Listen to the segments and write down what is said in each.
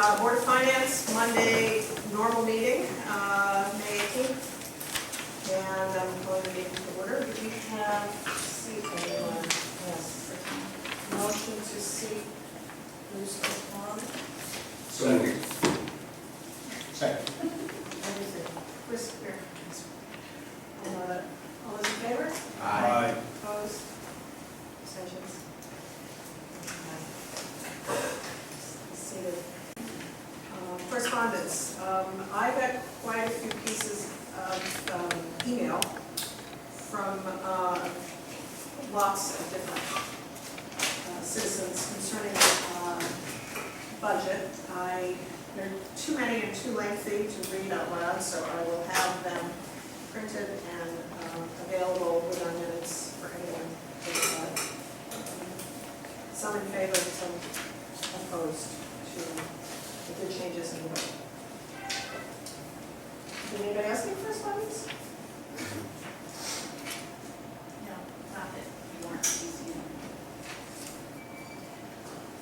Board of Finance, Monday, normal meeting, May 18th. And I'm calling the meeting to order. Do we have, yes, motion to seat Bruce Osborne? So moved. Second. Everything. Chris, here. All those in favor? Aye. Opposed? Abstentions? Okay. Seated. Correspondence. I got quite a few pieces of email from lots of different citizens concerning budget. They're too many and too lengthy to read out loud, so I will have them printed and available with our minutes for anyone to decide. Some in favor, some opposed to the changes in the budget. Did anybody ask me correspondence? No, not that you weren't using it.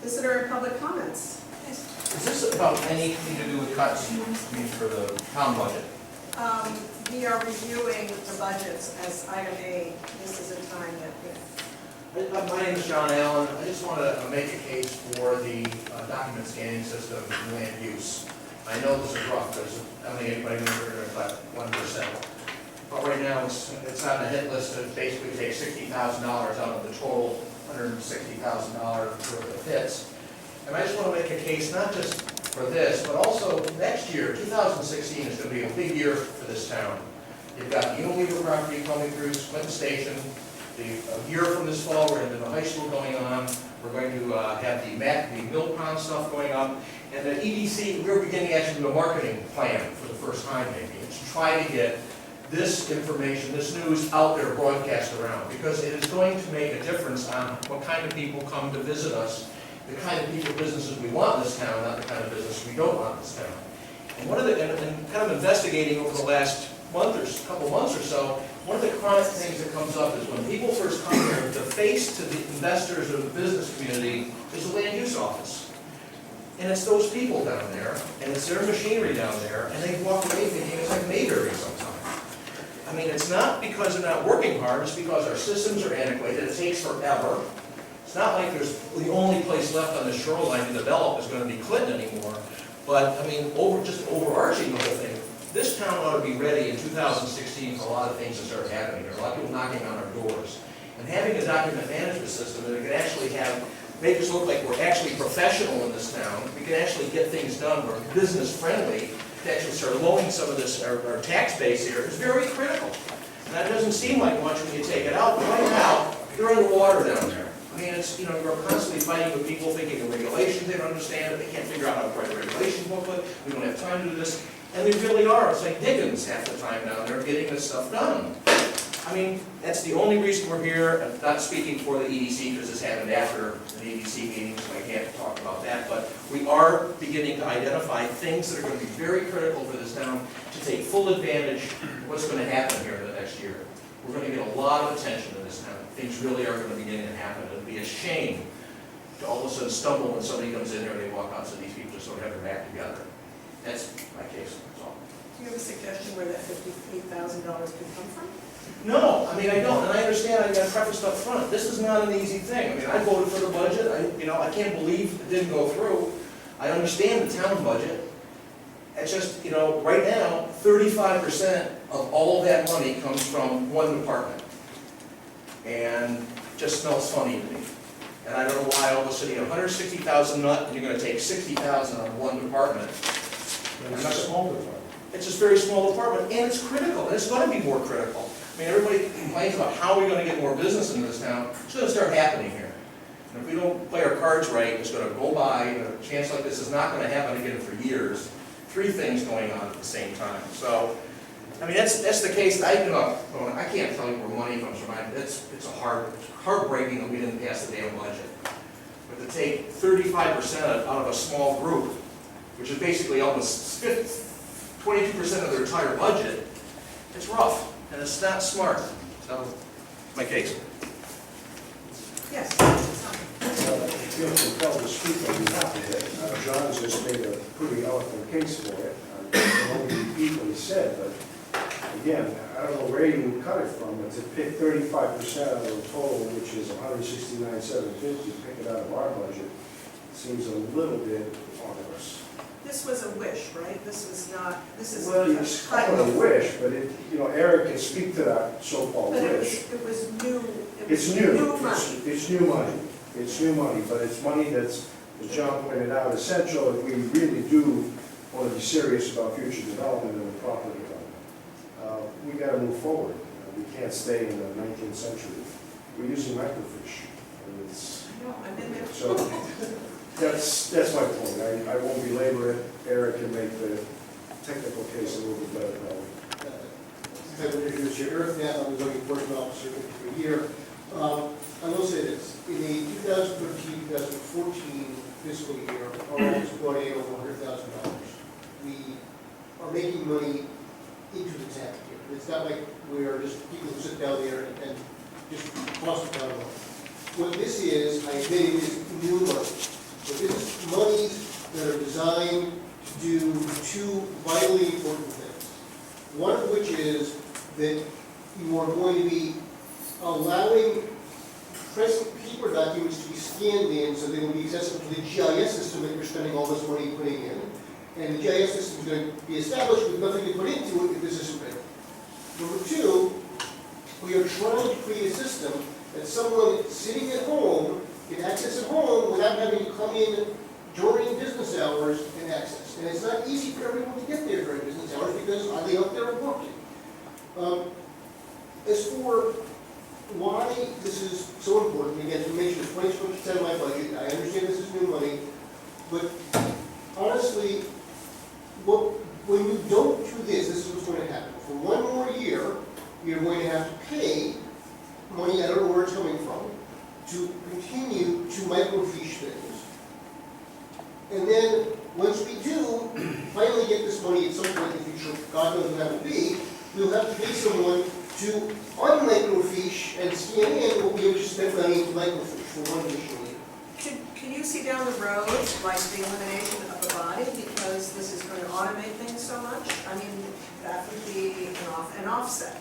Visitor and public comments. Is this about anything to do with cuts, I mean, for the town budget? We are reviewing the budgets as item A. This is a time that if My name is John Allen. I just want to make a case for the document scanning system and land use. I know this is rough, I don't think anybody knows we're going to cut 1%. But right now, it's on the hit list to basically take $60,000 out of the total $160,000 worth of hits. And I just want to make a case, not just for this, but also next year, 2016 is going to be a big year for this town. You've got the Unilever property coming through, Clinton Station. A year from this fall, we're going to have the high school going on. We're going to have the Mill Pond stuff going up. And the EDC, we're beginning actually to do a marketing plan for the first time maybe. To try to get this information, this news out there broadcast around. Because it is going to make a difference on what kind of people come to visit us, the kind of people, businesses we want in this town, not the kind of business we don't want in this town. And one of the, and kind of investigating over the last month or couple months or so, one of the chronic things that comes up is when people first come here, the face to the investors or the business community is the land use office. And it's those people down there, and it's their machinery down there, and they walk away thinking it's like Mayberry sometimes. I mean, it's not because they're not working hard, it's because our systems are antiquated, it takes forever. It's not like there's the only place left on the shoreline to develop is going to be Clinton anymore. But, I mean, just overarching the whole thing, this town ought to be ready in 2016 for a lot of things to start happening. There's a lot of people knocking on our doors. And having a document management system that can actually make us look like we're actually professional in this town, we can actually get things done, we're business friendly, to actually start lowering some of this, our tax base here, is very critical. And that doesn't seem like much when you take it out, but right now, they're underwater down there. I mean, it's, you're constantly fighting with people thinking of regulations they don't understand, they can't figure out how to write a regulation booklet, we don't have time to do this. And they really are. It's like Dickens half the time down there getting this stuff done. I mean, that's the only reason we're here. I'm not speaking for the EDC because this happened after the EDC meeting, so I can't talk about that. But we are beginning to identify things that are going to be very critical for this town to take full advantage of what's going to happen here in the next year. We're going to get a lot of attention in this town. Things really are going to begin to happen. It would be a shame to all of a sudden stumble when somebody comes in here and they walk out and say these people just don't have their act together. That's my case, that's all. Do you have a suggestion where that $58,000 could come from? No, I mean, I don't, and I understand, I got to preface up front, this is not an easy thing. I mean, I voted for the budget, I can't believe it didn't go through. I understand the town budget. It's just, right now, 35% of all of that money comes from one department. And it just smells funny to me. And I don't know why all of a sudden you have 160,000 nut, and you're going to take 60,000 on one department. It's a small department. It's just a very small department, and it's critical, and it's going to be more critical. I mean, everybody complains about how we're going to get more business in this town. It's going to start happening here. And if we don't play our cards right, it's going to go by, and a chance like this is not going to happen again for years. 3 things going on at the same time. So, I mean, that's the case. I can't tell you where money comes from. It's heartbreaking that we didn't pass the damn budget. But to take 35% out of a small group, which is basically almost 22% of their entire budget, it's rough, and it's not smart. So, my case. Yes. If you feel compelled to speak on behalf of it, John's just made a pretty eloquent case for it. I won't repeat what he said, but again, I don't know where you would cut it from, but to pick 35% out of the total, which is $169,750, pick it out of our budget, seems a little bit onerous. This was a wish, right? This was not, this is. Well, it's kind of a wish, but it, you know, Eric can speak to that so-called But wish. it was new. It It's was new. money. It's new money. It's new money, but it's money that's, as John pointed out, essential if we really do want to be serious about future development and the property development. We got to move forward. We can't stay in the 19th century. We're using microfiche. And it's, I know, I've been there. so that's my point. I won't belabor it. Eric can make the technical case a little bit better probably. Here's your earth net, I'm the zoning enforcement officer for a year. I will say this, in the 2013-2014 fiscal year, our office brought in over $100,000. We are making money into the tap here. It's not like we are just people who sit down there and just toss it down. What this is, I admit it is new money. But this is monies that are designed to do two vitally important things. One of which is that you are going to be allowing present paper documents to be scanned in so they will be accessible to the GIS system that you're spending all this money putting in. And the GIS system is going to be established with nothing to put into it if this isn't ready. Number two, we are trying to create a system that someone sitting at home can access at home without having to come in during business hours and access. And it's not easy for everyone to get there during business hours because are they out there working? As for why this is so important, again, to mention it's 20% of my budget, I understand this is new money, but honestly, when you don't do this, this is what's going to happen. For one more year, you're going to have to pay money, I don't know where it's coming from, to continue to microfiche things. And then, once we do finally get this money at some point in the future, God knows when that will be, we'll have to pay someone to un-microfiche and scan in what we have just spent money to microfiche for one additional year. Can you see down the road, like the elimination of the body, because this is going to automate things so much? I mean, that would be an offset.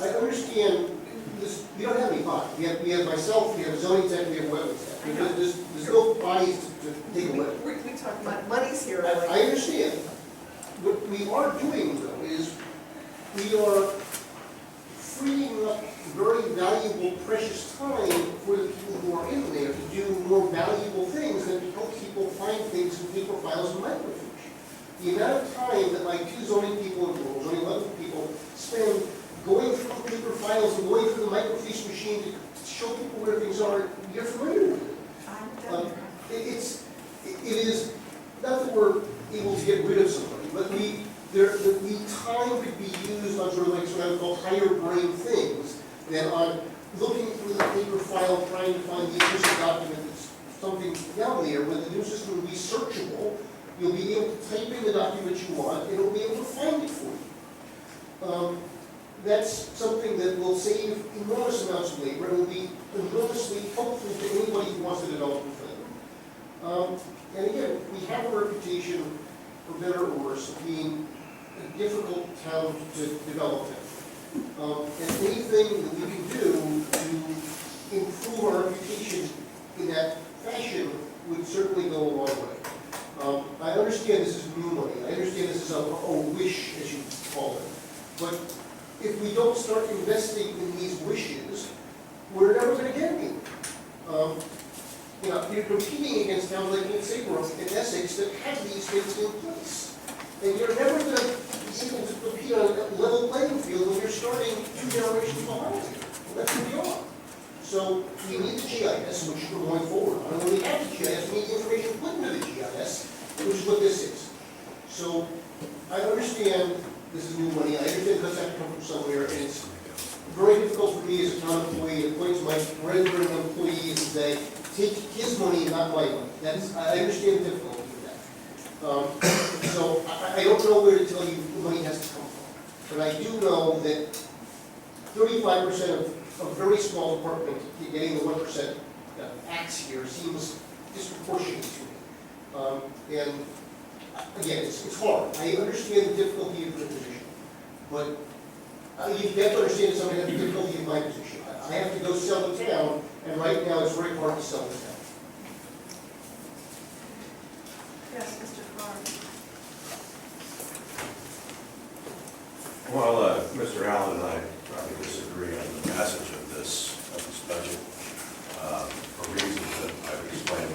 I understand this, we don't have any body. We have myself, we have zoning tech, we have wetlands tech. I know. There's no bodies to take away. We talk about money's here. I understand. What we are doing though is we are freeing up very valuable, precious time for the people who are in there to do more valuable things and to help people find things in paper files and microfiche. The amount of time that my two zoning people and zoning 11 people spend going through paper files and going through the microfiche machine to show people where things are, you're familiar with it. It is not that we're able to get rid of somebody, but the time could be used on sort of like what I would call higher brain things than on looking through the paper file trying to find the interesting document that's something down there. When the new system will be searchable, you'll be able to type in the document you want and it'll be able to find it for you. That's something that will save enormous amounts of labor and will be enormously helpful to anybody who wants to develop a thing. And again, we have a reputation, for better or worse, of being a difficult town to develop in. And anything that we can do to improve our reputation in that fashion would certainly go a long way. I understand this is new money. I understand this is a wish, as you call it. But if we don't start investing in these wishes, we're never going to get any. You're competing against towns like New Saybrook and Essex that have these things in place. And you're never going to be able to compete on a level playing field when you're starting 2 generations behind you. Well, that's who we are. So we need the GIS, which we're going forward on. And when we have the GIS, we need the information put into the GIS, which is what this is. So I understand this is new money. I understand cuts have to come from somewhere, and it's very difficult for me as a town employee to point to my regular employees and say, take his money, not my money. I understand the difficulty with that. So I don't know where to tell you the money has to come from. But I do know that 35% of a very small department getting the 1% axe here seems disproportionate to me. And again, it's hard. I understand the difficulty of the position, but you have to understand something of the difficulty of my position. I have to go sell the town, and right now it's very hard to sell the town. Yes, Mr. Carr. Well, Mr. Allen and I probably disagree on the message of this budget for reasons that I've explained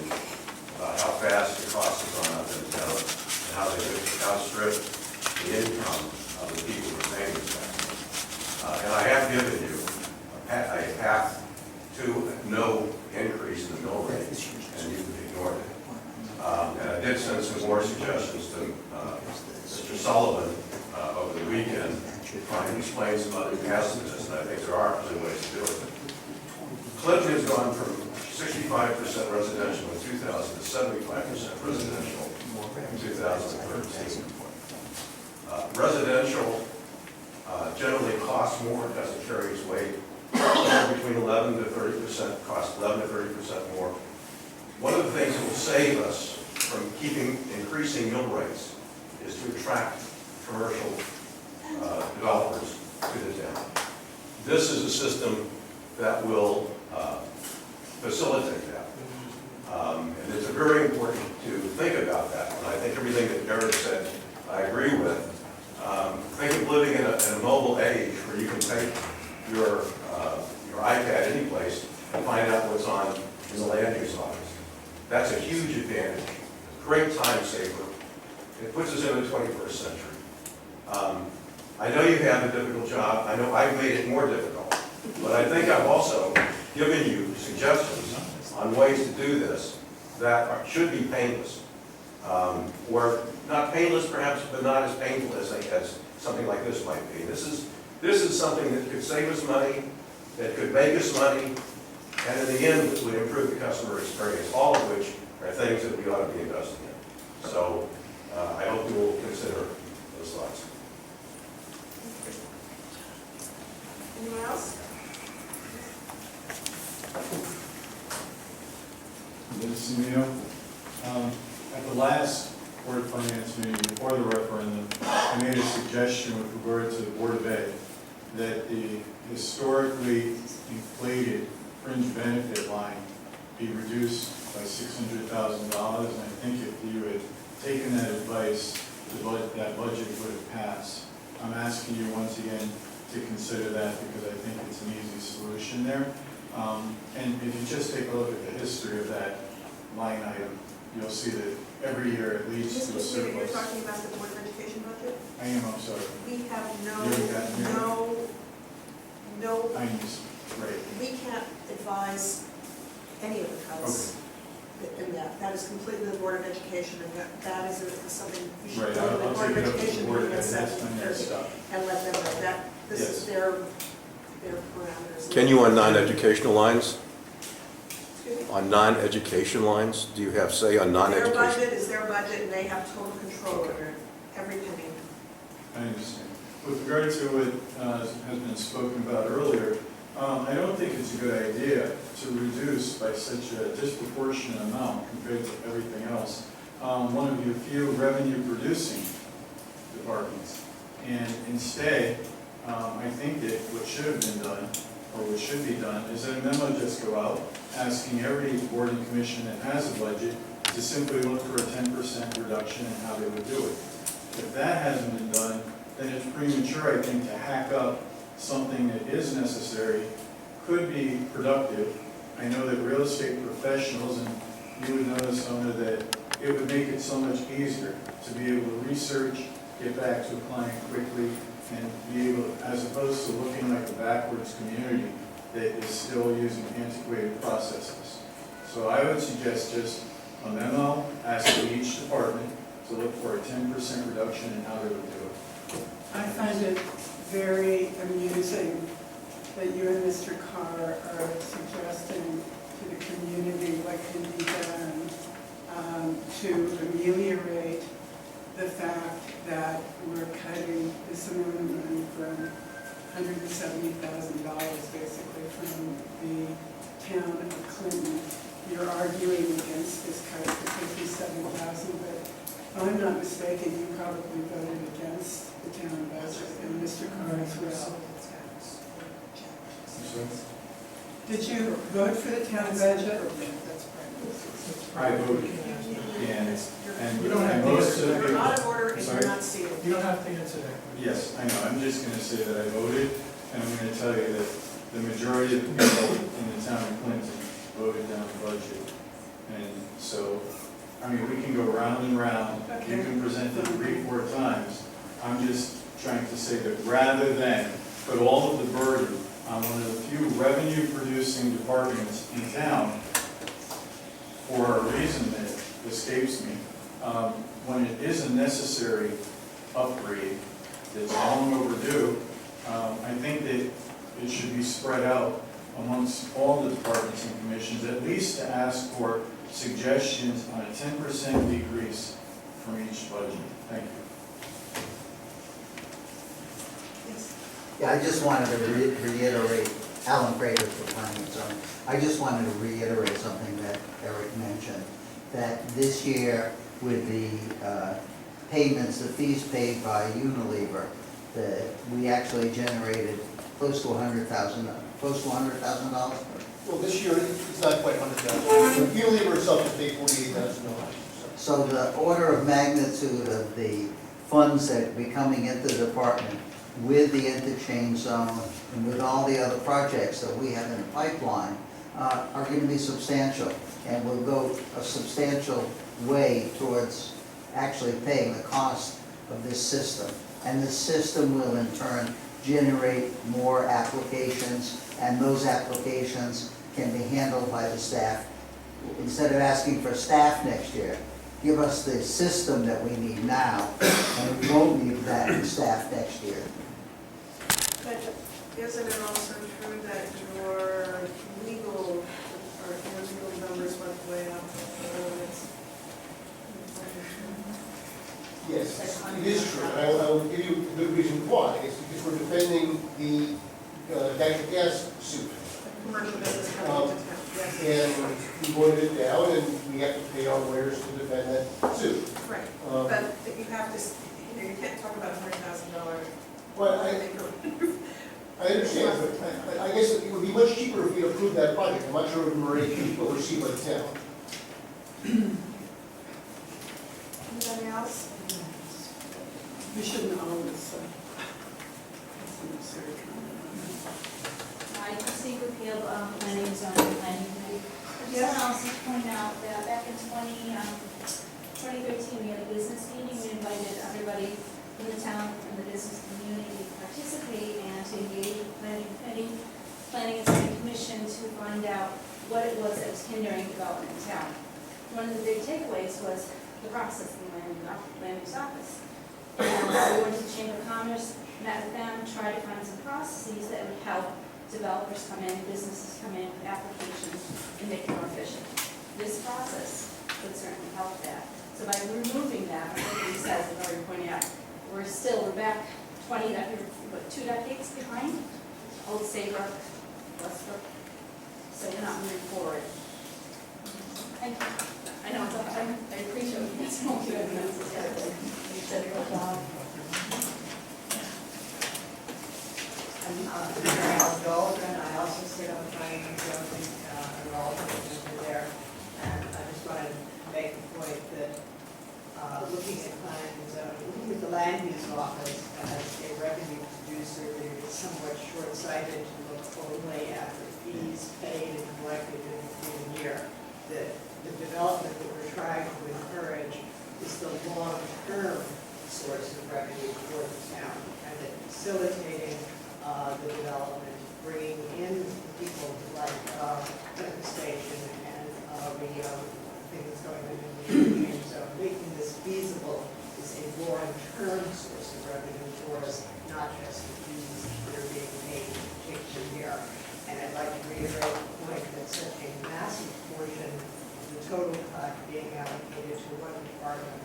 about how fast the costs have gone up in the town and how they could outstrip the income of the people who are paying the tax. And I have given you a path to no increase in the mill rate, and you've ignored it. And I did send some more suggestions to Mr. Sullivan over the weekend, trying to explain some other paths to this, and I think there are other ways to do it. Clinton has gone from 65% residential in 2000 to 75% residential in 2013. Residential generally costs more, doesn't carry its weight, between 11 to 30%, costs 11 to 30% more. One of the things that will save us from increasing mill rates is to attract commercial developers to the town. This is a system that will facilitate that. And it's very important to think about that. And I think everything that Jared said, I agree with. Think of living in a mobile age where you can take your iPad any place and find out what's on in the land use office. That's a huge advantage. Great time saver. It puts us in the 21st century. I know you have a difficult job. I know I've made it more difficult. But I think I've also given you suggestions on ways to do this that should be painless. Or not painless perhaps, but not as painful as something like this might be. This is something that could save us money, that could make us money, and in the end would improve the customer experience, all of which are things that we ought to be investing in. So I hope you will consider those thoughts. Anyone else? At the last Board of Finance meeting before the referendum, I made a suggestion with regard to the Board of Ed that the historically inflated fringe benefit line be reduced by $600,000. And I think if you had taken that advice, that budget would have passed. I'm asking you once again to consider that because I think it's an easy solution there. And if you just take a look at the history of that line item, you'll see that every year it leads to a Mr. Speaker, you're surplus. talking about the Board of Education budget? I am, I'm sorry. We have no, I'm just, right. we can't advise any of the cuts in that. That is completely the Board of Education, and that is something you should Right, go to the I'll Board of take it up to the Education board meeting at and that's my next 7:30 stop. and let them know that this is Yes. their parameters. Can you on non-educational lines? Excuse me? On non-education lines? Do you have say on Their non-education? budget is their budget, and they have total control over every penny. I understand. With regard to what has been spoken about earlier, I don't think it's a good idea to reduce by such a disproportionate amount compared to everything else one of your few revenue-producing departments. And instead, I think that what should have been done, or what should be done, is that a memo just go out asking every board and commission that has a budget to simply look for a 10% reduction in how they would do it. If that hasn't been done, then it's premature, I think, to hack up something that is necessary, could be productive. I know that real estate professionals, and you would notice, owner, that it would make it so much easier to be able to research, get back to a client quickly, and be able, as opposed to looking like a backwards community that is still using antiquated processes. So I would suggest just a memo asking each department to look for a 10% reduction in how they would do it. I find it very amusing that you and Mr. Carr are suggesting to the community what can be done to ameliorate the fact that we're cutting this amount of money from $170,000 basically from the town of Clinton. You're arguing against this cut for $57,000 If I'm not mistaken, you probably voted against the town budget, and Mr. Carr as well. Did you vote for the town budget? I voted, and You don't have to most of the You're people. out of order and Sorry? you're not seated. You don't have to answer that. Yes, I know, I'm just gonna say that I voted, and I'm gonna tell you that the majority of the people in the town of Clinton voted down the budget. And so, I mean, we can go round and round, you can present it 3-4 times. I'm just trying to say that rather than put all of the burden on one of the few revenue-producing departments in town for a reason that escapes me, when it is a necessary upgrade that's long overdue, I think that it should be spread out amongst all the departments and commissions, at least to ask for suggestions on a 10% decrease from each budget. Thank you. Yeah, I just wanted to reiterate, Alan Frater for Planning and Zoning. I just wanted to reiterate something that Eric mentioned, that this year with the payments, the fees paid by Unilever, that we actually generated close to $100,000. Well, this year, it's not quite 100,000. Unilever itself has paid $48,000. So the order of magnitude of the funds that be coming into the department with the interchange zone and with all the other projects that we have in the pipeline are going to be substantial, and will go a substantial way towards actually paying the cost of this system. And this system will in turn generate more applications, and those applications can be handled by the staff. Instead of asking for staff next year, give us the system that we need now, and we won't need that in staff next year. But isn't it also true that your legal, or your legal numbers went way up? Yes, it is true, and I will give you a good reason why. It's because we're defending the natural gas suit. Commercial business coming into town, yes. And we voted it down, and we have to pay our lawyers to defend that suit. Right, but you have to, you can't talk about $100,000. Well, I understand, but I guess it would be much cheaper if we approved that project. I'm not sure if Marie can oversee by the town. Anybody else? We shouldn't always say. It's an absurd comment. I proceed with the planning and zoning planning committee. I just want to also point out that back in 2013, we had a business meeting. We invited everybody in the town and the business community to participate and to engage with planning committee, planning and zoning commission to find out what it was that was hindering development in town. One of the big takeaways was the process in the land use office. And we went to the Chamber of Commerce, met with them, tried to find some processes that would help developers come in, businesses come in, applications, and make it more efficient. This process would certainly help that. So by removing that, like he says, as already pointed out, we're back 2 decades behind Old Saybrook, Westbrook, so we're not moving forward. Thank you. I know it's up, I appreciate it, it's not good, but you did a good job. I'm Mary Ellen Dahlgren. I also sit on the planning and zoning, and all the there. And I just wanted to make the point that looking at planning and zoning, looking at the land use office as a revenue producer, it's somewhat short-sighted to look only at the fees paid and collected in a given year. The development that we're trying to encourage is the long-term source of revenue for the town, and that facilitating the development, bringing in people like the station and things going on in the community. So making this feasible is a long-term source of revenue for us, not just the fees that are being paid in a particular year. And I'd like to reiterate the point that such a massive portion of the total cut being allocated to one department,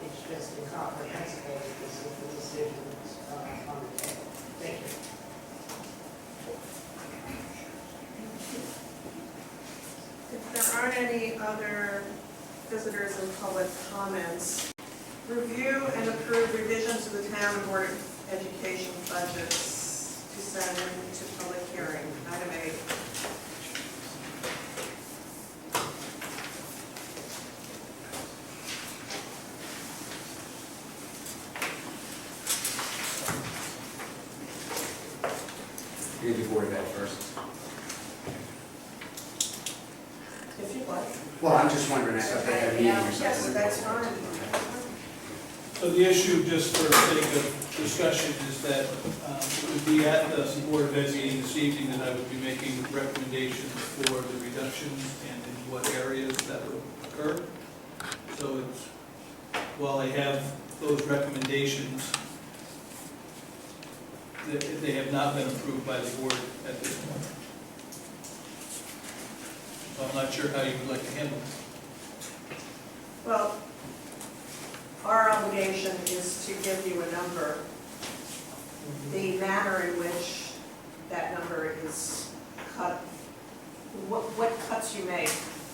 it's just incomprehensible because of the decisions on the table. Thank you. If there aren't any other visitors and public comments. Review and approve revisions to the town and board of education budgets to send to public hearing. Item 8. You do Board of Ed first. If you'd like. Well, I'm just wondering if they had a meeting or something. Yes, that's fine. So the issue, just for sake of discussion, is that it would be at the Board of Ed meeting this evening that I would be making recommendations for the reductions and in what areas that would occur. So it's, while I have those recommendations, they have not been approved by the board at this point. So I'm not sure how you would like to handle it. Well, our obligation is to give you a number. The manner in which that number is cut, what cuts you make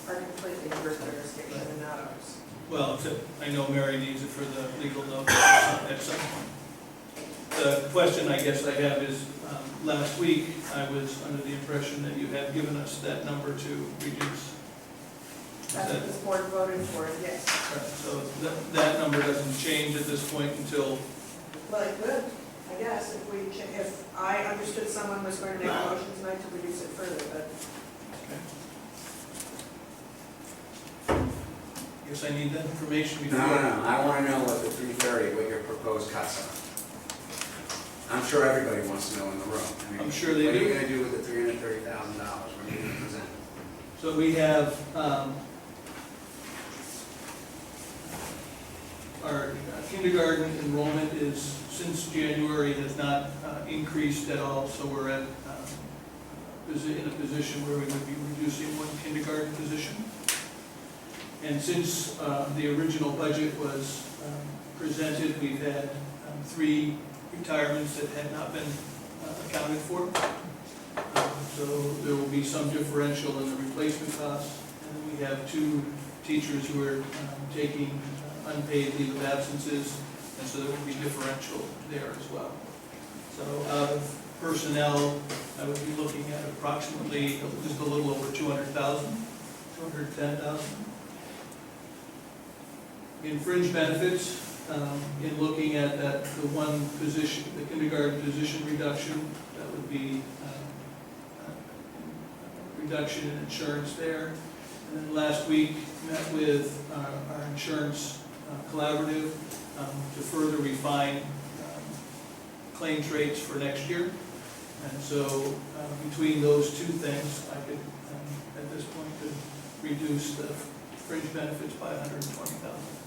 are completely your jurisdiction and not ours. Well, I know Mary needs it for the legal note at some point. The question I guess I have is, last week, I was under the impression that you had given us that number to reduce. That's what this board voted for, yes. So that number doesn't change at this point until, Well, it could, I guess, if I understood someone was going to make a motion tonight to reduce it further, but I guess I need that information before. No, I want to know what the 330, what your proposed cuts are. I'm sure everybody wants to know in the room. I mean, I'm sure they What are do. you going to do with the $330,000? What are you going to present? So we have, our kindergarten enrollment is, since January, has not increased at all, so we're at, in a position where we would be reducing one kindergarten position. And since the original budget was presented, we've had 3 retirements that had not been accounted for. So there will be some differential in the replacement costs. And then we have 2 teachers who are taking unpaid leave of absences, and so there will be differential there as well. So out of personnel, I would be looking at approximately just a little over 200,000, 210,000. In fringe benefits, in looking at that, the one position, the kindergarten position reduction, that would be reduction in insurance there. And then last week, met with our insurance collaborative to further refine claims rates for next year. And so between those 2 things, I could, at this point, could reduce the fringe benefits by $120,000.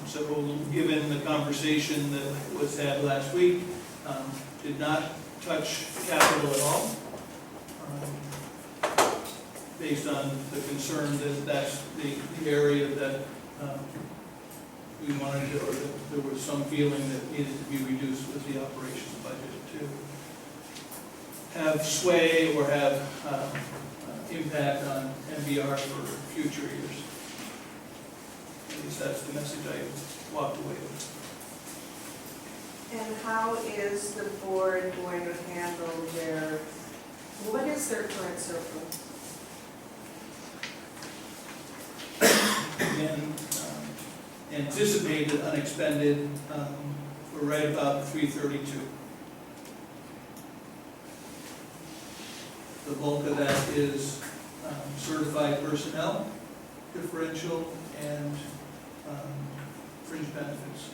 So given the conversation that was had last week, did not touch capital at all, based on the concern that that's the area that we wanted to, or that there was some feeling that needed to be reduced with the operations budget to have sway or have impact on MBR for future years. At least that's the message I walked away with. and how is the board going to handle what is their current surplus? Again, anticipated unexpended, we're right about 332. The bulk of that is certified personnel, differential, and fringe benefits.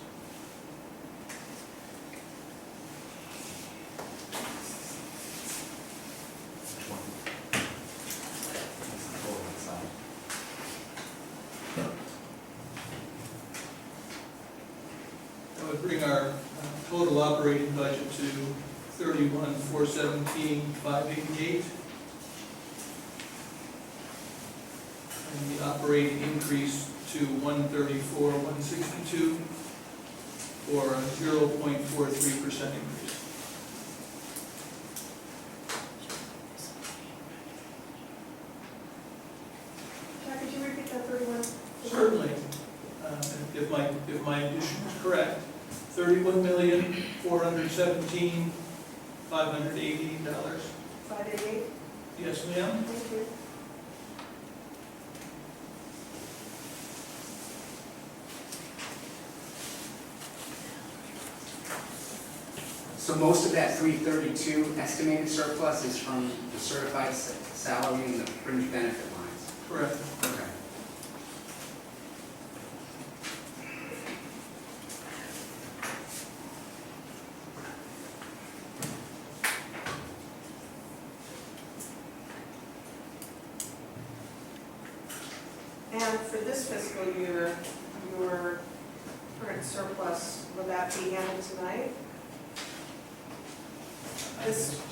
That would bring our total operating budget to 31,417,588. And the operating increase to 134,162 for a 0.43% increase. $317,580. $588? Yes, ma'am? Thank you. So most of that 332 estimated surplus is from the certified salary and the fringe benefit lines? Correct. Okay. And for this fiscal year, your current surplus, will that be handled tonight?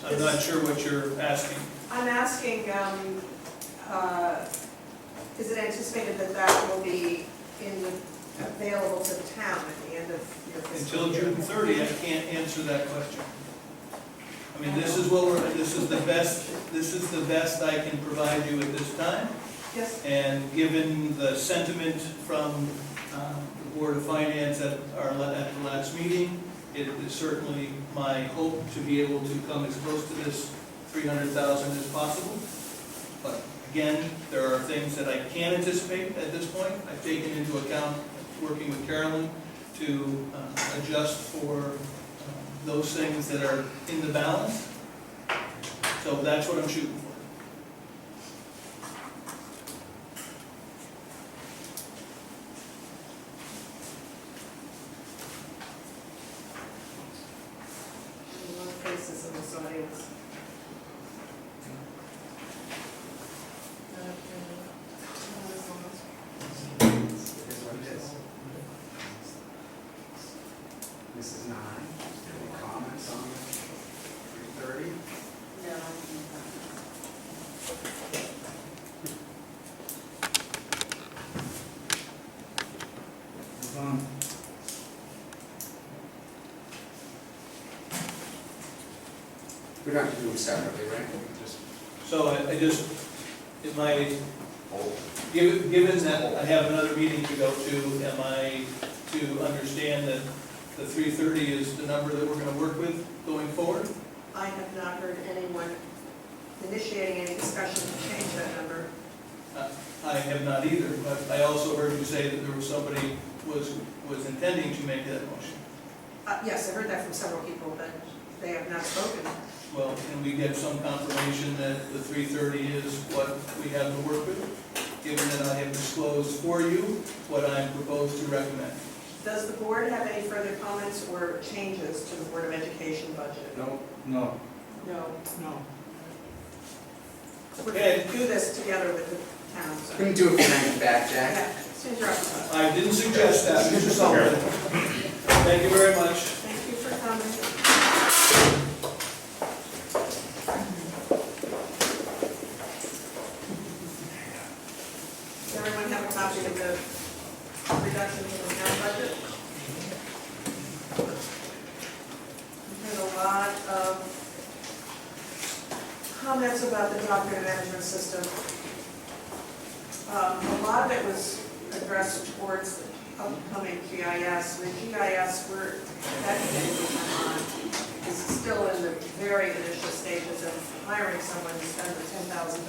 I'm not sure what you're asking. I'm asking, is it anticipated that that will be available to the town at the end of your fiscal Until year? June 30, I can't answer that question. I mean, this is what this is the best I can provide you at this time. Yes, And given the sentiment from the Board of Finance at the last meeting, it is certainly my hope to be able to come as close to this 300,000 as possible. But again, there are things that I can't anticipate at this point. I've taken into account, working with Carolyn, to adjust for those things that are in the balance. So that's what I'm shooting for. a lot of faces in this audience. It is what it is. Mrs. Nye, any comments on 330? Move on. We don't have to do them separately, right? We can just. So I just, given that I have another meeting to go to, am I to understand that the 330 is the number that we're going to work with going forward? I have not heard anyone initiating any discussion to change that number. I have not either, but I also heard you say that there was somebody was intending to make that motion. Yes, I heard that from several people, but they have not spoken. Well, can we get some confirmation that the 330 is what we have to work with, given that I have disclosed for you what I propose to recommend? Does the board have any further comments or changes to the Board of Education budget? No. No. No. No. We're going to do this together with the town, so. Couldn't do it behind your back, Jack. Yeah, as soon as you're up. I didn't suggest that, Mr. Sullivan. Thank you very much. Thank you for coming. Does everyone have a copy of the reductions in the town budget? There's a lot of comments about the document management system. A lot of it was addressed towards the upcoming GIS. The GIS, is still in the very initial stages of hiring someone to spend the $10,000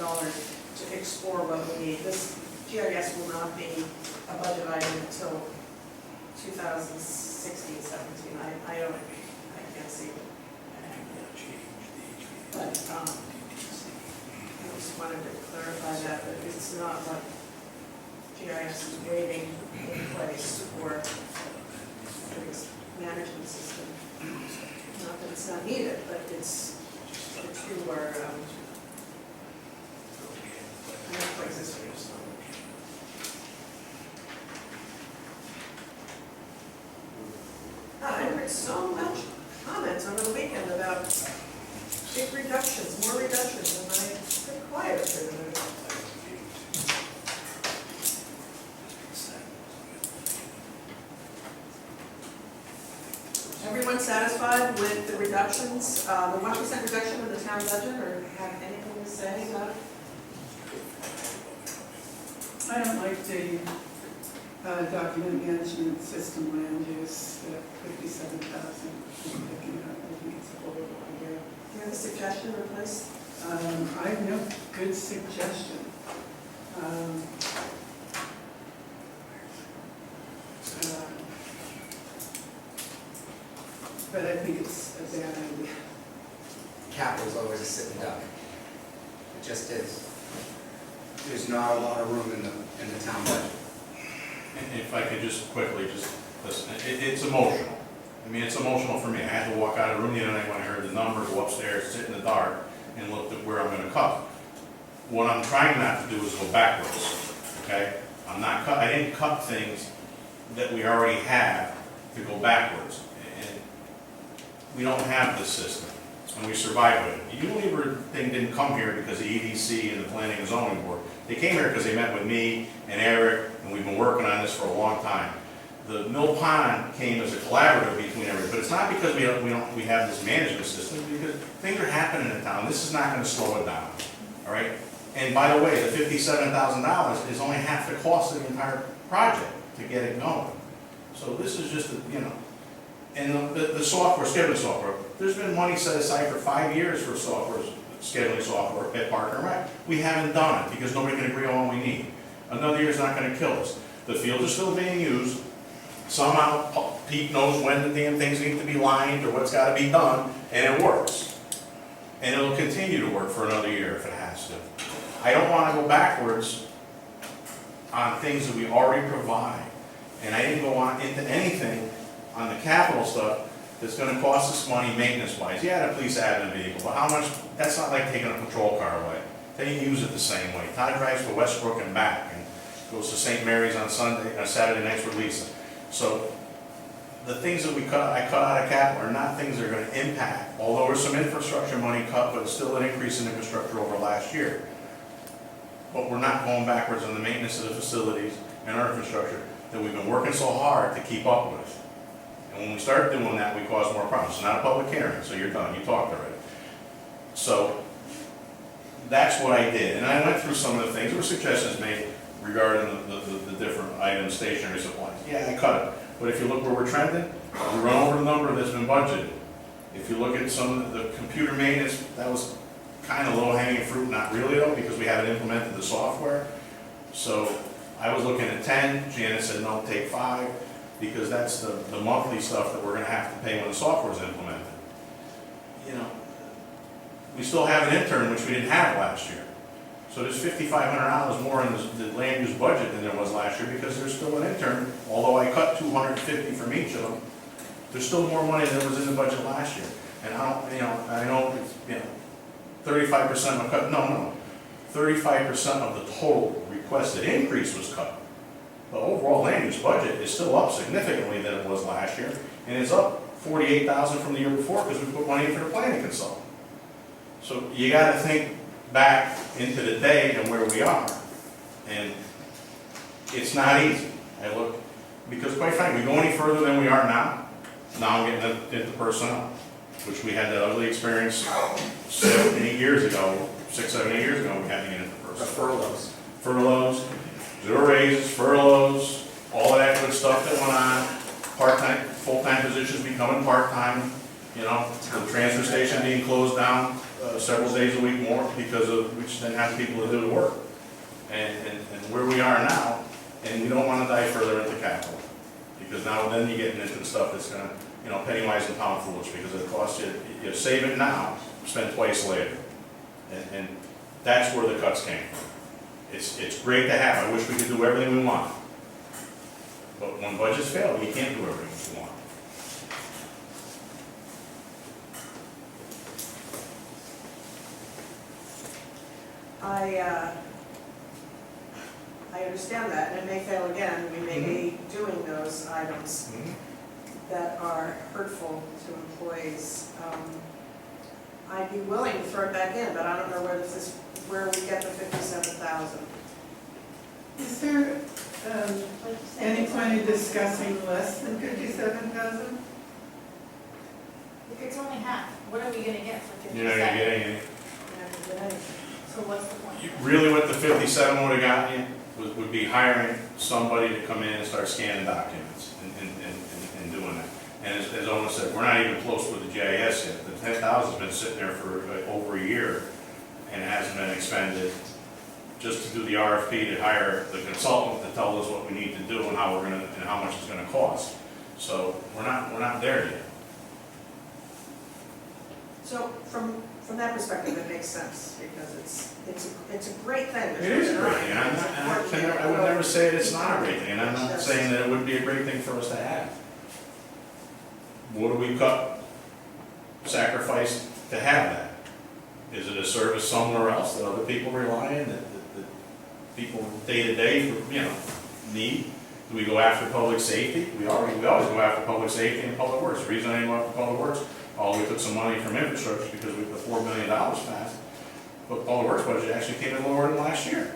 to explore what we need. This GIS will not be a budget item until 2016, 17. I can't see it. But I just wanted to clarify that it's not like GIS is waiting in place for its management system. Not that it's not needed, but it's to our places. I heard so much comments over the weekend about big reductions, more reductions, and I stayed quiet for a minute. Everyone satisfied with the reductions, the 1% reduction in the town budget, or have anything to say about it? I don't like the document management system land use, the 57,000, picking up, I think it's a whole idea. Do you have a suggestion or place? I have no good suggestion. But I think it's a bad idea. Capital's always a sitting duck. It just is. There's not a lot of room in the town budget. And if I could just quickly, just listen, it's emotional. I mean, it's emotional for me. I had to walk out of the room the other night when I heard the number, go upstairs, sit in the dark, and look at where I'm gonna cut. What I'm trying not to do is go backwards, okay? I didn't cut things that we already have to go backwards. And we don't have this system, and we survived with it. The Unilever thing didn't come here because the EDC and the Planning and Zoning Board. They came here because they met with me and Eric, and we've been working on this for a long time. The Mill Pond came as a collaborative between everybody, but it's not because we have this management system, because things are happening in town. This is not gonna slow it down, all right? And by the way, the $57,000 is only half the cost of the entire project to get it going. So this is just, and the software, scheduling software, there's been money set aside for 5 years for software, scheduling software at Park and Rec. We haven't done it because nobody can agree on what we need. Another year's not gonna kill us. The fields are still being used. Somehow Pete knows when the damn things need to be lined or what's gotta be done, and it works. And it'll continue to work for another year if it has to. I don't wanna go backwards on things that we already provide. And I didn't go on into anything on the capital stuff that's gonna cost us money maintenance-wise. Yeah, the police admin vehicle, but how much, that's not like taking a patrol car away. They use it the same way. Todd drives to Westbrook and back, and goes to St. Mary's on Saturday nights with Lisa. So, the things that I cut out of capital are not things that are gonna impact, although there's some infrastructure money cut, but it's still an increase in infrastructure over last year. But we're not going backwards on the maintenance of the facilities and our infrastructure that we've been working so hard to keep up with. And when we start doing that, we cause more problems. It's not a public hearing, so you're done, you talked already. So, that's what I did, and I went through some of the things, there were suggestions made regarding the different items, stationery supplies. Yeah, I cut it, but if you look where we're trending, we run over the number that's been budgeted. If you look at some of the computer maintenance, that was kind of low-hanging fruit, not really though, because we haven't implemented the software. So I was looking at 10, Janet said, no, take 5, because that's the monthly stuff that we're gonna have to pay when the software's implemented. We still have an intern, which we didn't have last year. So there's $5,500 more in the land use budget than there was last year, because there's still an intern, although I cut $250 from each of them. There's still more money than was in the budget last year. And I know it's, 35% of cut, no, 35% of the total requested increase was cut. The overall land use budget is still up significantly than it was last year, and it's up $48,000 from the year before because we put money in for the planning consultant. So you gotta think back into the day and where we are, and it's not easy. Because quite frankly, we go any further than we are now I'm getting into personnel, which we had that ugly experience 7, 8 years ago, 6, 7, 8 years ago, we had to get into personnel. Furloughs, 0 raises, furloughs, all of that good stuff that went on, part-time, full-time positions becoming part-time, the transfer station being closed down several days a week more because we just didn't have people to do the work. And where we are now, and we don't want to dive further into capital, because now then you're getting into the stuff that's going to, penny wise and pound foolish, because it costs you save it now, spend twice later. And that's where the cuts came from. It's great to have. I wish we could do everything we want. But when budgets fail, you can't do everything we want. I understand that, and it may fail again. We may be doing those items that are hurtful to employees. I'd be willing to throw it back in, but I don't know where we get the 57,000. Is there any point in discussing less than 57,000? If it's only half, what are we gonna get for 57? You're not going to get anything. So what's the point? Really what the 57 would have gotten you would be hiring somebody to come in and start scanning documents and doing that. And as Ona said, we're not even close with the GIS yet. The 10,000's been sitting there for over a year and it hasn't been expended just to do the RFP to hire the consultant to tell us what we need to do and how we're gonna, and how much it's gonna cost. So we're not there yet. So from that perspective, it makes sense, because it's a great thing. It is a great thing, and I would never say that it's not a great thing, and I'm not saying that it would be a great thing for us to have. What do we cut, sacrifice to have that? Is it a service somewhere else that other people rely on, that people day to day, need? Do we go after public safety? We always go after public safety and public works. The reason I didn't go after public works, we took some money from infrastructure because we put $4 million passed. But public works budget actually came in lower than last year.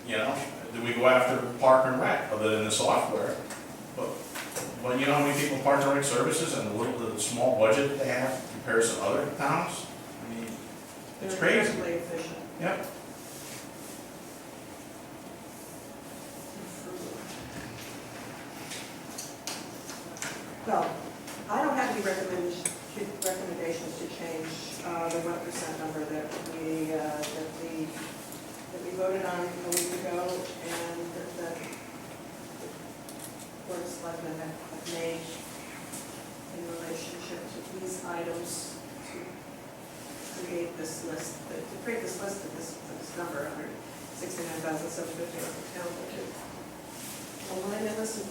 Do we go after park and rec other than the software? But you know how many people in park and rec services and the small budget that they have in comparison to other towns? I mean, it's They're crazy. incredibly efficient. Yep. Well, I don't have any recommendations to change the 1% number that we voted on a week ago, and that the Board of Selectmen have made in relationship to these items to create this list, of this number, 169,750 of the town budget. Well, I listen.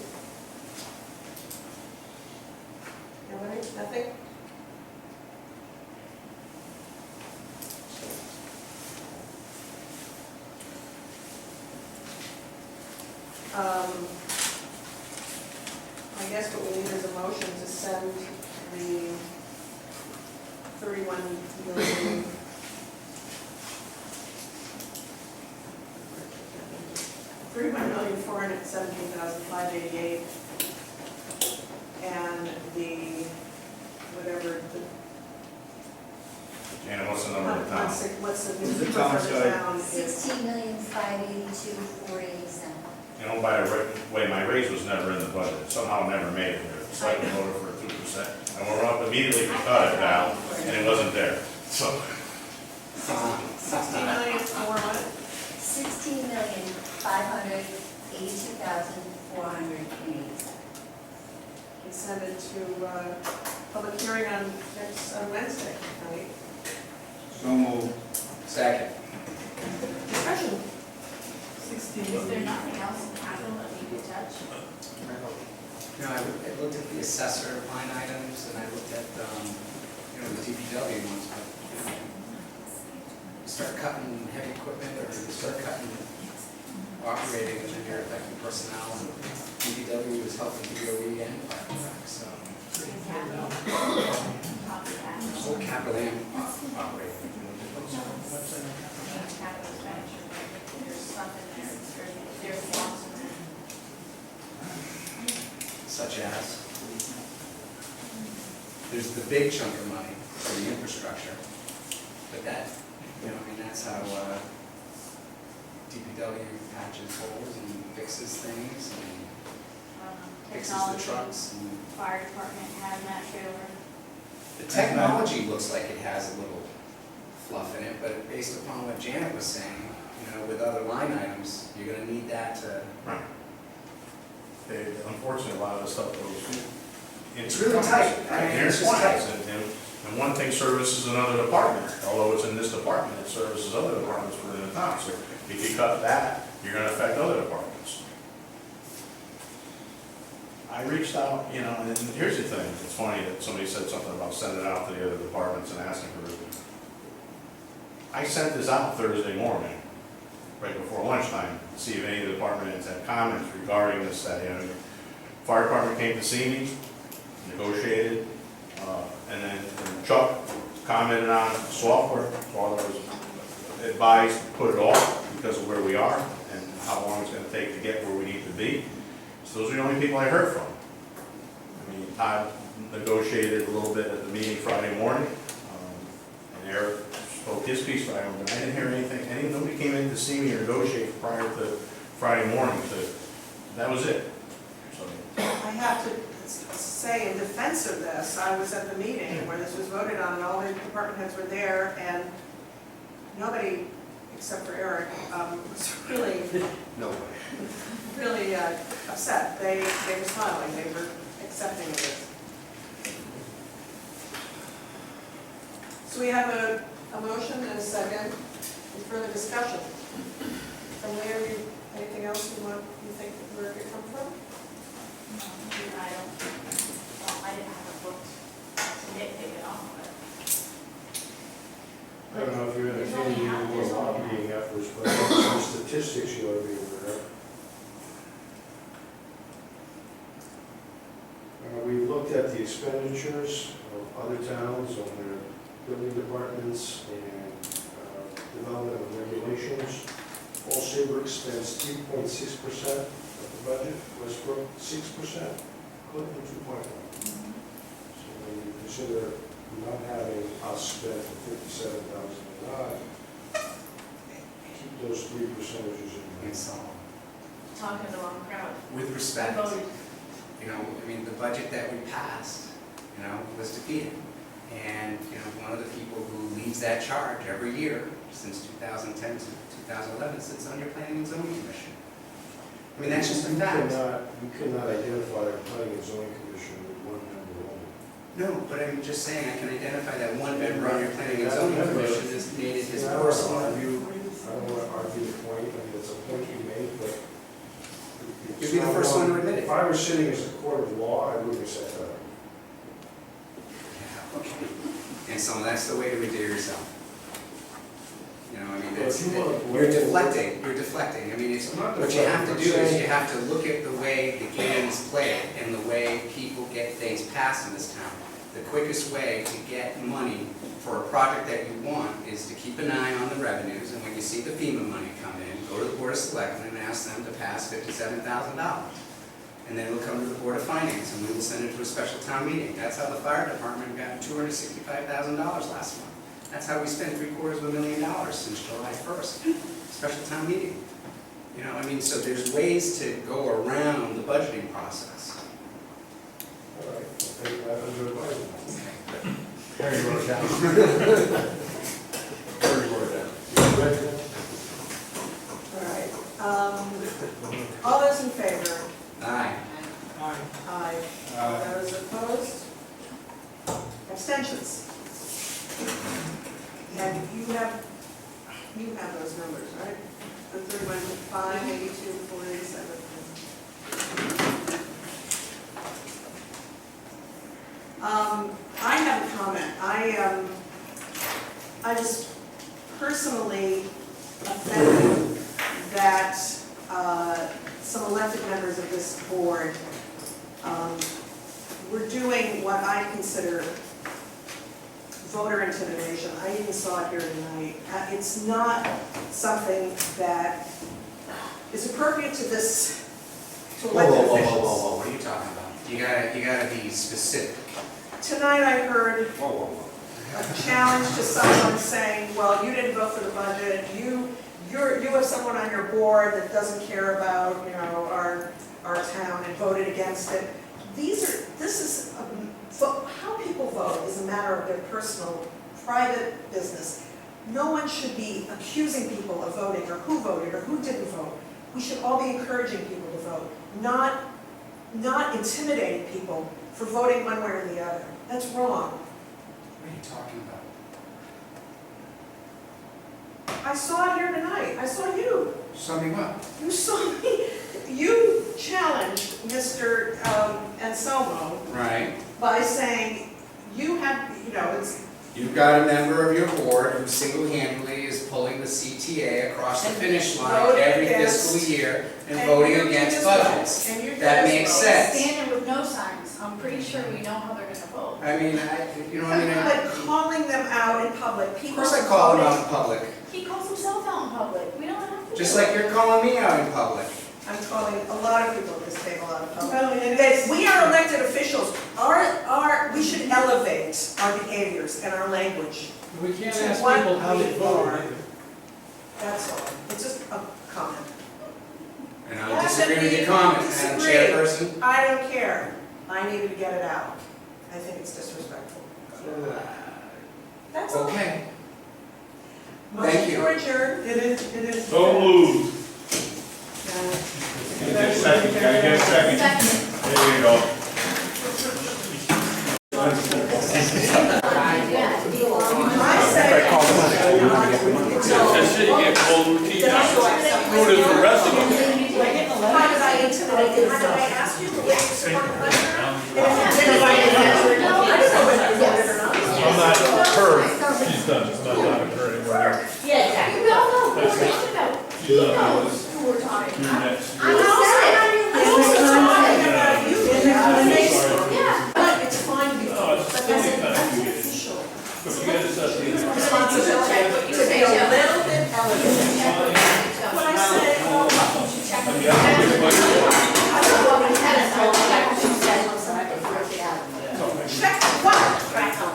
Nothing? I guess what we need is a motion to send the 31 million. $31,417,588, and the, whatever the. Janet, what's the number of the town? What's the new The number town for the side. town is? 16,582,487. By the way, my raise was never in the budget, somehow it never made it there. The selectmen voted for 2%. And we're up immediately to cut it down, and it wasn't there, so. 16 million for what? 16,582,487. And send it to public hearing on Wednesday, right? So moved. Second. Discussion. 16. Is there nothing else in capital that we could touch? I looked at the assessor line items, and I looked at, the DPW ones, but, you start cutting heavy equipment, or you start cutting operating, and then you're affecting personnel, and DPW is helping DOE and fire truck, so. So capital and operating. Capital expenditure, there's stuff in there, there's lots in there. Such as, there's the big chunk of money for the infrastructure, but that, that's how DPW patches holes and fixes things and fixes the Technology, trucks. And fire department, hazmat trailer. the technology looks like it has a little fluff in it, but based upon what Janet was saying, with other line items, you're gonna need that to. Right. Unfortunately, a lot of the stuff goes. It's really tight. It's tight. And one thing services another department, although it's in this department, it services other departments within the town. So if you cut that, you're gonna affect other departments. I reached out, and here's the thing, it's funny that somebody said something about sending it out to the other departments and asking for it. I sent this out Thursday morning, right before lunchtime, to see if any of the department heads had comments regarding this, that, fire department came to see me, negotiated, and then Chuck commented on software, Father was advised to put it off because of where we are and how long it's gonna take to get where we need to be. So those are the only people I heard from. Todd negotiated a little bit at the meeting Friday morning, and Eric spoke his piece Friday morning. I didn't hear anything, nobody came in to see me or negotiate prior to Friday morning that was it. So, I have to say in defense of this, I was at the meeting where this was voted on and all the department heads were there and nobody, except for Eric, was really, No. really upset. They were smiling, they were accepting of it. So we have a motion and a second. Any further discussion? From Larry, anything else you think where it could come from? I didn't have a book to nitpick it off, but. I don't know if you're entertaining any more lobbying efforts, but some statistics you ought to be aware of. We've looked at the expenditures of other towns on their building departments and development of regulations. Paul Sabrick spends 3.6% of the budget, Westbrook 6%, Clinton 2.1%. So when you consider not having us spend $57,000 keep those 3 percentages in mind. It's all, Talking to the wrong crowd. with I respect, voted. you know, I mean, the budget that we passed, you know, was defeated. And, you know, one of the people who leads that charge every year since 2010 to 2011 sits on your planning and zoning commission. I mean, that's just a fact. You cannot identify a planning and zoning commission with one member only. No, but I'm just saying, I can identify that one member on your planning and zoning commission is made it his personal. I don't want to argue the point, I mean, it's a point you made, but. You'd be the first one to admit it. If I were sitting as a court of law, I wouldn't accept that. Yeah, okay. And so that's the way to endear yourself. You know, I mean, that's, you're deflecting, I mean, it's, what you have to do is you have to look at the way the game is played and the way people get things passed in this town. The quickest way to get money for a project that you want is to keep an eye on the revenues, and when you see the FEMA money come in, go to the Board of Selectmen and ask them to pass $57,000. And then it'll come to the Board of Finance, and we will send it to a special town meeting. That's how the fire department got $265,000 last month. That's how we spent $750,000 since July 1st, special town meeting. You know, I mean, so there's ways to go around the budgeting process. All right, I'll take that under advisement. Harry wrote it down. Harry wrote it down. You ready then? All right. All those in favor? Aye. Aye. All those opposed? Abstentions? And you have those numbers, right? The 31, 5, 82, 487. I have a comment. I was personally offended that some elected members of this board were doing what I consider voter intimidation. I even saw it here tonight. It's not something that is appropriate to this, to elected officials. What are you talking about? You gotta be specific. Tonight I heard a challenge to someone saying, well, you didn't vote for the budget, you have someone on your board that doesn't care about, you know, our town and voted against it. How people vote is a matter of their personal, private business. No one should be accusing people of voting, or who voted, or who didn't vote. We should all be encouraging people to vote, not intimidating people for voting one way or the other. That's wrong. What are you talking about? I saw it here tonight. I saw you. Show me what? You saw me. You challenged Mr. Anselmo Right. by saying you have, you know, it's. You've got a member of your board who single-handedly is pulling the CTA across the finish line Voting every against- fiscal year and and voting you did against as well. budgets. And you did That as makes well. sense. Standing with no signs, I'm pretty sure we know how they're gonna vote. I mean, you know what I mean? But calling them out in public, Of people. course I call them out in public, He calls himself out in public, we don't have to. just do it. like you're calling me out in public. I'm calling a lot of people at this table out of public. Well, and That we are elected officials. We should elevate our behaviors and our language. We can't To ask what people how they we vote are. either. That's all, it's just a comment. And I Yeah, disagree but with we your comment, Madam disagree. Chairperson. I don't care, I needed to get it out. I think it's disrespectful. That's all. Okay. Motion Thank you. to adjourn. It is. So moved. Yeah. Can I get a second? Can I get a second? There you go. I say. That's it, you get full routine now. Go to the rest of them. How did I intimidate you? How did I ask you? Did I support the question? Did I answer? I didn't know whether I voted or not. I'm not her. She's done. It's not her anymore. Yeah, exactly. No, who we're talking about. He knows who we're talking You're about. next. I know, I I'm talking about you. Sorry. But it's fine, Oh, it's but still that's kind of an you. official But you gotta set the. responsibility to be a little bit elegant. When I say, oh, check with the check what?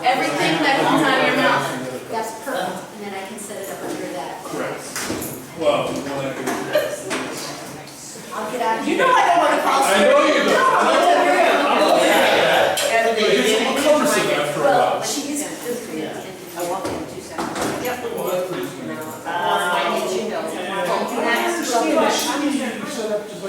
Everything that comes out of your mouth, that's perfect, and then I can set it up under that. Correct. Well, we want to. I'll get out of You here. know I don't want to call. I know you